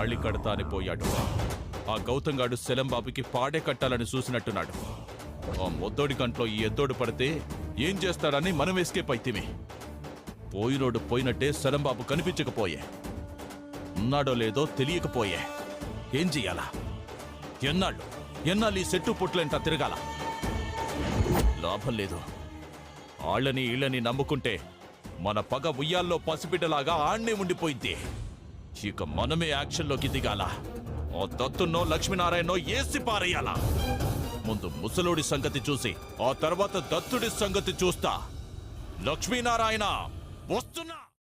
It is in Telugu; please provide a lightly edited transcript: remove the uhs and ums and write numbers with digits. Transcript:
తాళి కడతా అని పోయాడు. ఆ గౌతంగాడు శలంబాబుకి పాడే కట్టాలని చూసినట్టున్నాడు. ఆ మొద్దోడి కంట్లో ఈ ఎద్దోడు పడితే ఏం చేస్తాడని మనం ఎస్కేప్ అయితేమే. పోయినోడు పోయినట్టే శలంబాబు కనిపించకపోయే, ఉన్నాడో లేదో తెలియకపోయే. ఏం చెయ్యాలా? ఎన్నాళ్ళు ఈ సెట్టు పుట్లంట తిరగాల? లాభం లేదు. ఆళ్ళని ఈళ్ళని నమ్ముకుంటే మన పగ ఉయ్యాల్లో పసిబిడ్డలాగా ఆణ్ణే ఉండిపోయింది. ఇక మనమే యాక్షన్లోకి దిగాల. ఆ దత్తున్నో లక్ష్మీనారాయణో ఏసి పారేయాలా. ముందు ముసలోడి సంగతి చూసి ఆ తర్వాత దత్తుడి సంగతి చూస్తా. లక్ష్మీనారాయణ వస్తున్నా.